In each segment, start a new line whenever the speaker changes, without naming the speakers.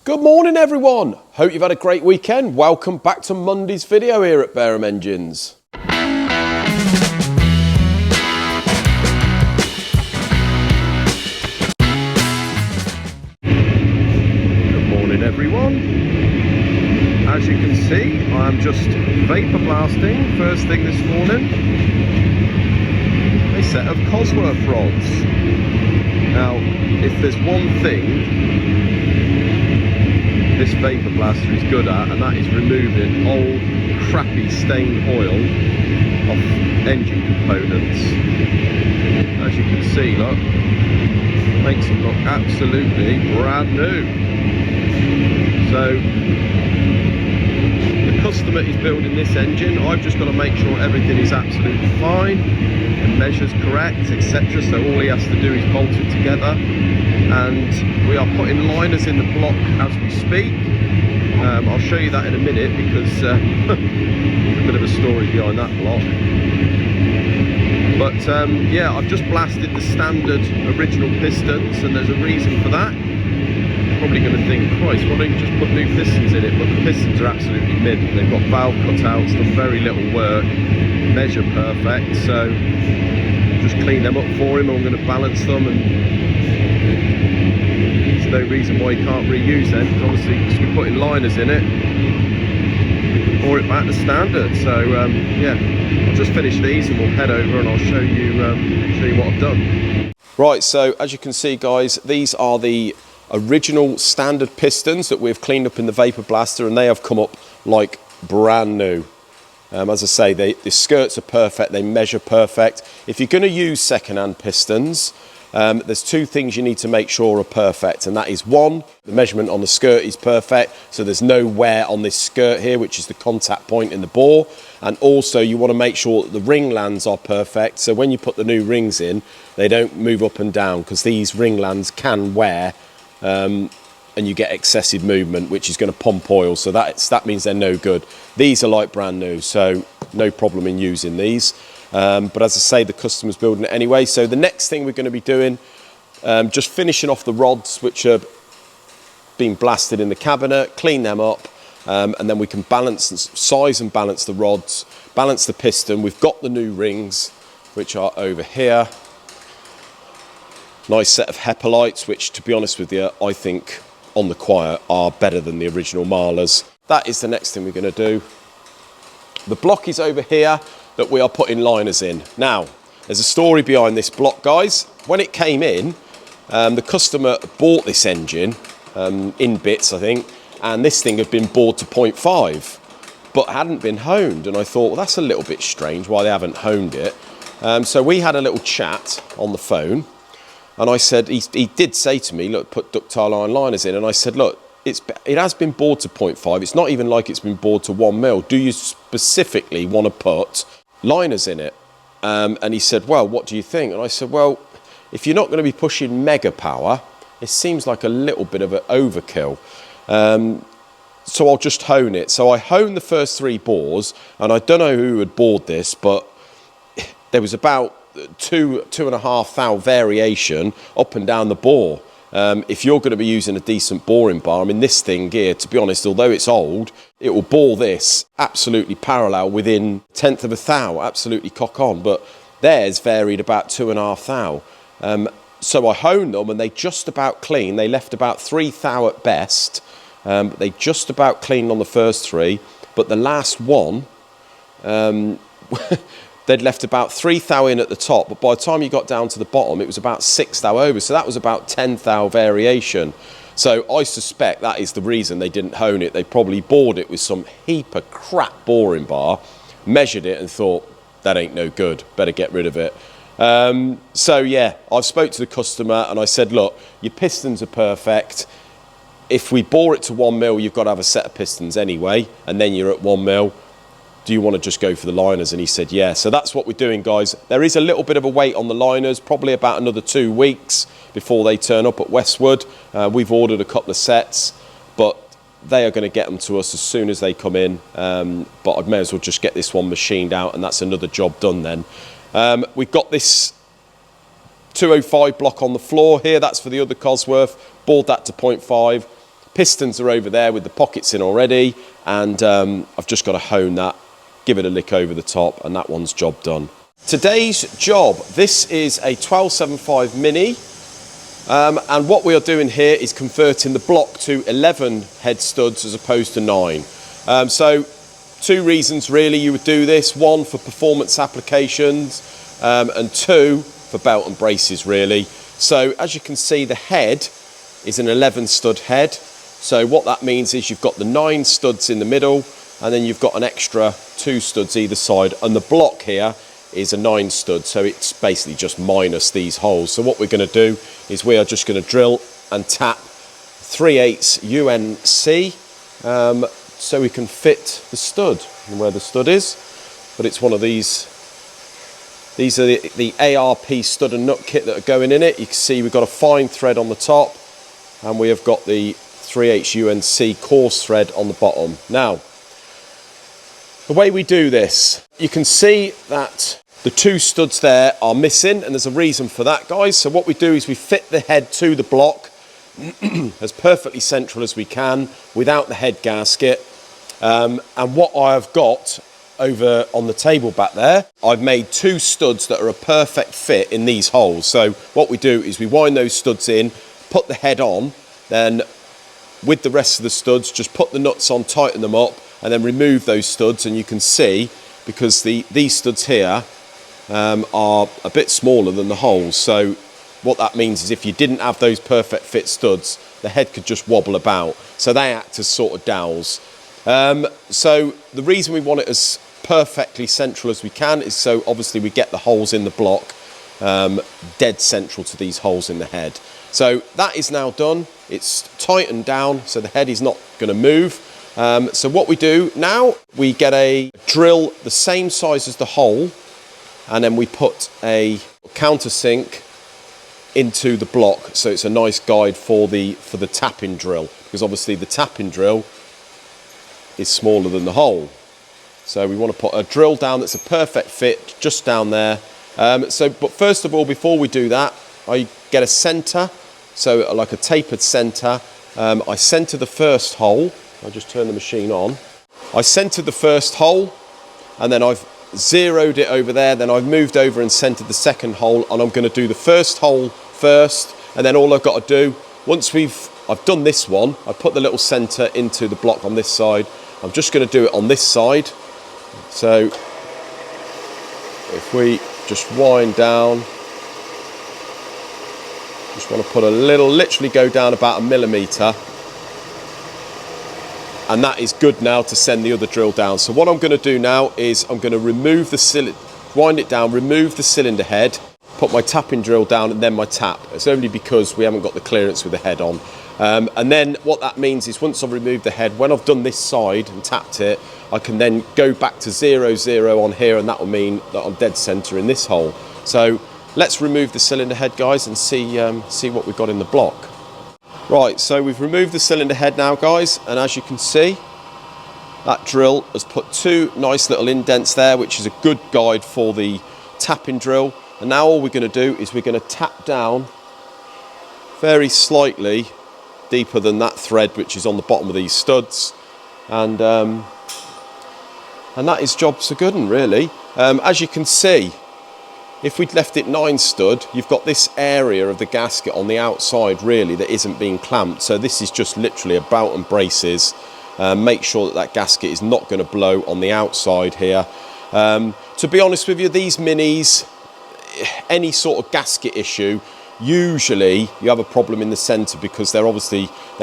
Good morning everyone, hope you've had a great weekend. Welcome back to Monday's video here at Bareham Engines. Good morning everyone. As you can see, I'm just vapor blasting first thing this morning. A set of Cosworth rods. Now, if there's one thing this vapor blaster is good at, and that is removing old crappy stained oil off engine components. As you can see, look, makes them look absolutely brand new. So the customer is building this engine. I've just got to make sure everything is absolutely fine, the measures correct, etc. So all he has to do is bolt it together, and we are putting liners in the block as we speak. I'll show you that in a minute because there's a bit of a story behind that block. But yeah, I've just blasted the standard original pistons, and there's a reason for that. You're probably going to think, Christ, why don't you just put new pistons in it? But the pistons are absolutely mint. They've got valve cutouts, done very little work, measure perfect. So just clean them up for him. I'm going to balance them, and there's no reason why you can't reuse them, because obviously because we're putting liners in it, or it back to standard. So yeah, I'll just finish these and we'll head over and I'll show you what I've done. Right, so as you can see guys, these are the original standard pistons that we've cleaned up in the vapor blaster, and they have come up like brand new. As I say, the skirts are perfect, they measure perfect. If you're going to use second-hand pistons, there's two things you need to make sure are perfect, and that is one, the measurement on the skirt is perfect, so there's no wear on this skirt here, which is the contact point in the bore, and also you want to make sure that the ring lands are perfect, so when you put the new rings in, they don't move up and down, because these ring lands can wear, and you get excessive movement, which is going to pump oil, so that means they're no good. These are like brand new, so no problem in using these. But as I say, the customer's building it anyway. So the next thing we're going to be doing, just finishing off the rods which are being blasted in the cabinet, clean them up, and then we can size and balance the rods, balance the piston. We've got the new rings, which are over here. Nice set of HEPA lights, which to be honest with you, I think on the quiet are better than the original Mahlers. That is the next thing we're going to do. The block is over here that we are putting liners in. Now, there's a story behind this block, guys. When it came in, the customer bought this engine in bits, I think, and this thing had been bored to 0.5, but hadn't been honed. And I thought, well, that's a little bit strange why they haven't honed it. So we had a little chat on the phone, and I said, he did say to me, look, put ductile iron liners in. And I said, look, it has been bored to 0.5. It's not even like it's been bored to 1 mil. Do you specifically want to put liners in it? And he said, well, what do you think? And I said, well, if you're not going to be pushing mega power, it seems like a little bit of an overkill. So I'll just hone it. So I honed the first 3 bores, and I don't know who had bored this, but there was about 2.5 thou variation up and down the bore. If you're going to be using a decent boring bar, I mean, this thing here, to be honest, although it's old, it will bore this absolutely parallel within 1/10 of a thou, absolutely cock on. But theirs varied about 2.5 thou. So I honed them, and they just about clean. They left about 3 thou at best. They just about cleaned on the first 3, but the last one, they'd left about 3 thou in at the top, but by the time you got down to the bottom, it was about 6 thou over. So that was about 10 thou variation. So I suspect that is the reason they didn't hone it. They probably bored it with some heap of crap boring bar, measured it and thought, that ain't no good, better get rid of it. So yeah, I've spoke to the customer and I said, look, your pistons are perfect. If we bore it to 1 mil, you've got to have a set of pistons anyway, and then you're at 1 mil. Do you want to just go for the liners? And he said, yeah. So that's what we're doing, guys. There is a little bit of a wait on the liners, probably about another 2 weeks before they turn up at Westwood. We've ordered a couple of sets, but they are going to get them to us as soon as they come in. But I may as well just get this one machined out, and that's another job done then. We've got this 205 block on the floor here. That's for the other Cosworth. Bored that to 0.5. Pistons are over there with the pockets in already, and I've just got to hone that, give it a lick over the top, and that one's job done. Today's job, this is a 1275 Mini, and what we are doing here is converting the block to 11 head studs as opposed to 9. So 2 reasons really you would do this: 1 for performance applications, and 2 for belt and braces really. So as you can see, the head is an 11 stud head. So what that means is you've got the 9 studs in the middle, and then you've got an extra 2 studs either side, and the block here is a 9 stud, so it's basically just minus these holes. So what we're going to do is we are just going to drill and tap 3/8 UNC, so we can fit the stud and where the stud is. But it's one of these are the ARP stud and nut kit that are going in it. You can see we've got a fine thread on the top, and we have got the 3/8 UNC coarse thread on the bottom. Now, the way we do this, you can see that the 2 studs there are missing, and there's a reason for that, guys. So what we do is we fit the head to the block as perfectly central as we can without the head gasket. And what I've got over on the table back there, I've made 2 studs that are a perfect fit in these holes. So what we do is we wind those studs in, put the head on, then with the rest of the studs, just put the nuts on, tighten them up, and then remove those studs. And you can see, because these studs here are a bit smaller than the holes. So what that means is if you didn't have those perfect fit studs, the head could just wobble about. So they act as sort of dowels. So the reason we want it as perfectly central as we can is so obviously we get the holes in the block dead central to these holes in the head. So that is now done. It's tightened down, so the head is not going to move. So what we do now, we get a drill the same size as the hole, and then we put a countersink into the block, so it's a nice guide for the tapping drill, because obviously the tapping drill is smaller than the hole. So we want to put a drill down that's a perfect fit just down there. But first of all, before we do that, I get a centre, so like a tapered centre. I centre the first hole. I'll just turn the machine on. I centred the first hole, and then I've zeroed it over there. Then I've moved over and centred the second hole, and I'm going to do the first hole first, and then all I've got to do, once I've done this one, I put the little centre into the block on this side. I'm just going to do it on this side. So if we just wind down, just want to put a little, literally go down about 1 millimetre, and that is good now to send the other drill down. So what I'm going to do now is I'm going to remove the cylinder, wind it down, remove the cylinder head, put my tapping drill down, and then my tap. It's only because we haven't got the clearance with the head on. And then what that means is once I've removed the head, when I've done this side and tapped it, I can then go back to 0, 0 on here, and that will mean that I'm dead centre in this hole. So let's remove the cylinder head, guys, and see what we've got in the block. Right, so we've removed the cylinder head now, guys, and as you can see, that drill has put 2 nice little indents there, which is a good guide for the tapping drill. And now all we're going to do is we're going to tap down very slightly deeper than that thread, which is on the bottom of these studs, and that is job's a good one, really. As you can see, if we'd left it 9 stud, you've got this area of the gasket on the outside really that isn't being clamped. So this is just literally a belt and braces. Make sure that that gasket is not going to blow on the outside here. To be honest with you, these minis, any sort of gasket issue, usually you have a problem in the centre, because they're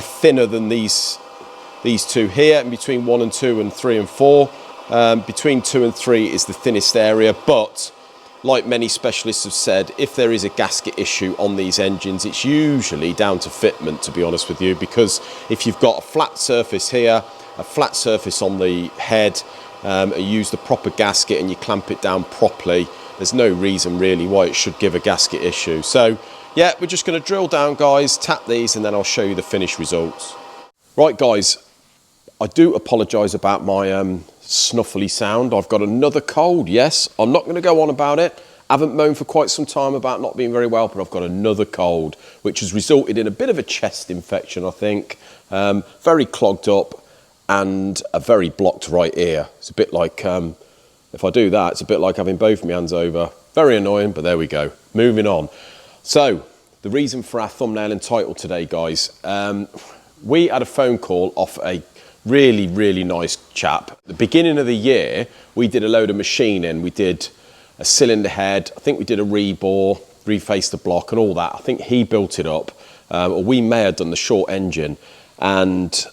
thinner than these 2 here, and between 1 and 2 and 3 and 4. Between 2 and 3 is the thinnest area, but like many specialists have said, if there is a gasket issue on these engines, it's usually down to fitment, to be honest with you, because if you've got a flat surface here, a flat surface on the head, you use the proper gasket and you clamp it down properly, there's no reason really why it should give a gasket issue. So yeah, we're just going to drill down, guys, tap these, and then I'll show you the finished results. Right, guys, I do apologise about my snuffly sound. I've got another cold, yes. I'm not going to go on about it. Haven't moaned for quite some time about not being very well, but I've got another cold, which has resulted in a bit of a chest infection, I think. Very clogged up and a very blocked right ear. It's a bit like, if I do that, it's a bit like having both my hands over. Very annoying, but there we go. Moving on. So, the reason for our thumbnail and title today, guys. We had a phone call off a really, really nice chap. At the beginning of the year, we did a load of machining. We did a cylinder head. I think we did a rebore, refaced the block and all that. I think he built it up. Or we may have done the short engine. And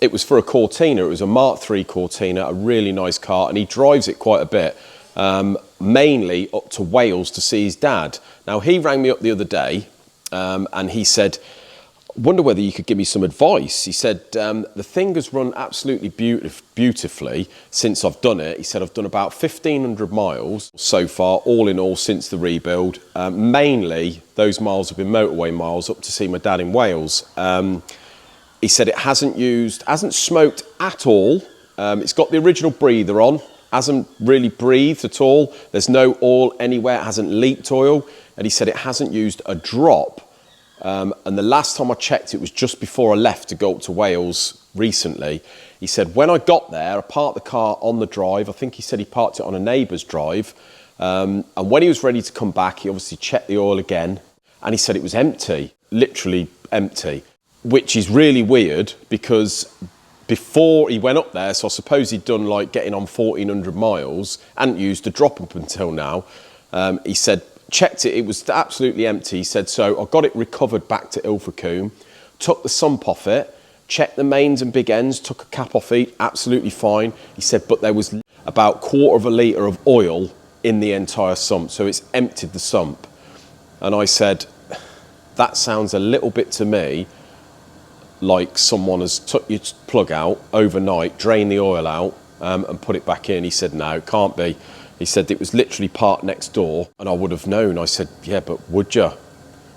it was for a Cortina. It was a Mark III Cortina, a really nice car. And he drives it quite a bit, mainly up to Wales to see his dad. Now, he rang me up the other day and he said, wonder whether you could give me some advice. He said, the thing has run absolutely beautifully since I've done it. He said, I've done about 1,500 miles so far, all in all, since the rebuild. Mainly, those miles have been motorway miles up to see my dad in Wales. He said it hasn't smoked at all. It's got the original breather on, hasn't really breathed at all. There's no oil anywhere, it hasn't leaked oil. And he said it hasn't used a drop. And the last time I checked, it was just before I left to go up to Wales recently. He said, when I got there, I parked the car on the drive. I think he said he parked it on a neighbour's drive. And when he was ready to come back, he obviously checked the oil again. And he said it was empty, literally empty, which is really weird because before he went up there, so I suppose he'd done like getting on 1,400 miles, hadn't used a drop up until now. He said, checked it, it was absolutely empty. He said, so I got it recovered back to Ilfracombe, took the sump off it, checked the mains and big ends, took a cap off it, absolutely fine. He said, but there was about 1/4 of a litre of oil in the entire sump, so it's emptied the sump. And I said, that sounds a little bit to me like someone has took your plug out overnight, drained the oil out and put it back in. He said, no, it can't be. He said it was literally parked next door and I would have known. I said, yeah, but would you?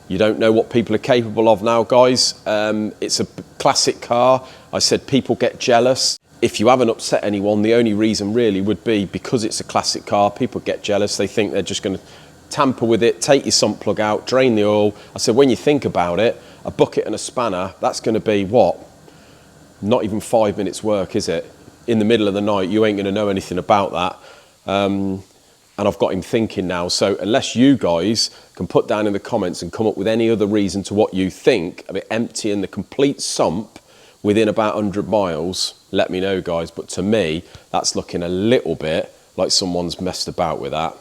You don't know what people are capable of now, guys. It's a classic car. I said, people get jealous. If you haven't upset anyone, the only reason really would be because it's a classic car. People get jealous. They think they're just going to tamper with it, take your sump plug out, drain the oil. I said, when you think about it, a bucket and a spanner, that's going to be what? Not even 5 minutes work, is it? In the middle of the night, you ain't going to know anything about that. And I've got him thinking now. So unless you guys can put down in the comments and come up with any other reason to what you think of it emptying the complete sump within about 100 miles, let me know, guys. But to me, that's looking a little bit like someone's messed about with that.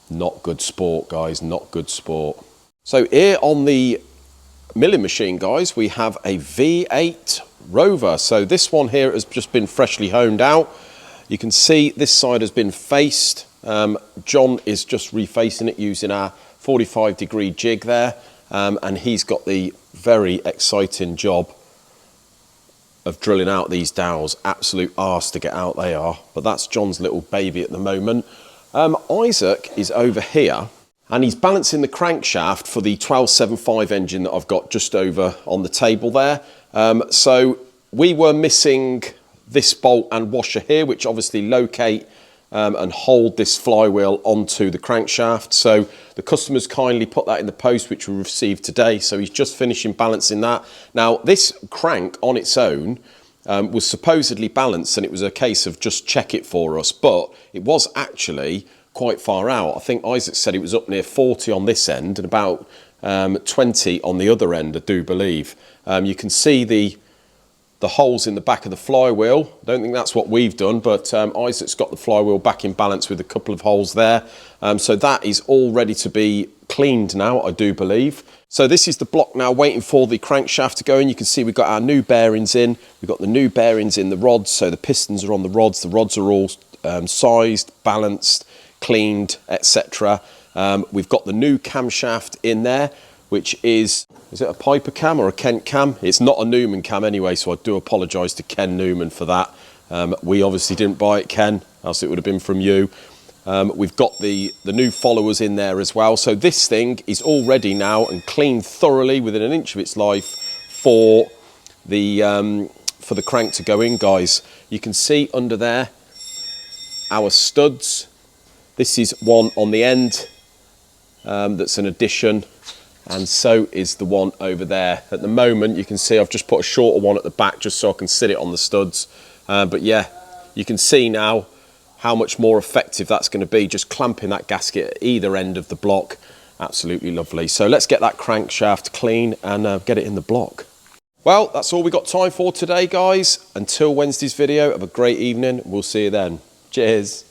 Not good sport, guys, not good sport. So here on the milling machine, guys, we have a V8 Rover. So this one here has just been freshly honed out. You can see this side has been faced. John is just refacing it using our 45-degree jig there. And he's got the very exciting job of drilling out these dowels. Absolute arse to get out they are. But that's John's little baby at the moment. Isaac is over here and he's balancing the crankshaft for the 1275 engine that I've got just over on the table there. So we were missing this bolt and washer here, which obviously locate and hold this flywheel onto the crankshaft. So the customer's kindly put that in the post, which we received today. So he's just finishing balancing that. Now this crank on its own was supposedly balanced and it was a case of just check it for us, but it was actually quite far out. I think Isaac said it was up near 40 on this end and about 20 on the other end, I do believe. You can see the holes in the back of the flywheel. I don't think that's what we've done, but Isaac's got the flywheel back in balance with a couple of holes there. So that is all ready to be cleaned now, I do believe. So this is the block now waiting for the crankshaft to go in. You can see we've got our new bearings in. We've got the new bearings in the rods, so the pistons are on the rods. The rods are all sized, balanced, cleaned, etc. We've got the new camshaft in there, which is it a Piper cam or a Kent cam? It's not a Newman cam anyway, so I do apologise to Ken Newman for that. We obviously didn't buy it, Ken, else it would have been from you. We've got the new followers in there as well. So this thing is all ready now and cleaned thoroughly within an inch of its life for the crank to go in, guys. You can see under there our studs. This is one on the end that's an addition, and so is the one over there. At the moment, you can see I've just put a shorter one at the back just so I can sit it on the studs. But yeah, you can see now how much more effective that's going to be, just clamping that gasket at either end of the block. Absolutely lovely. So let's get that crankshaft clean and get it in the block. Well, that's all we got time for today, guys. Until Wednesday's video, have a great evening. We'll see you then. Cheers.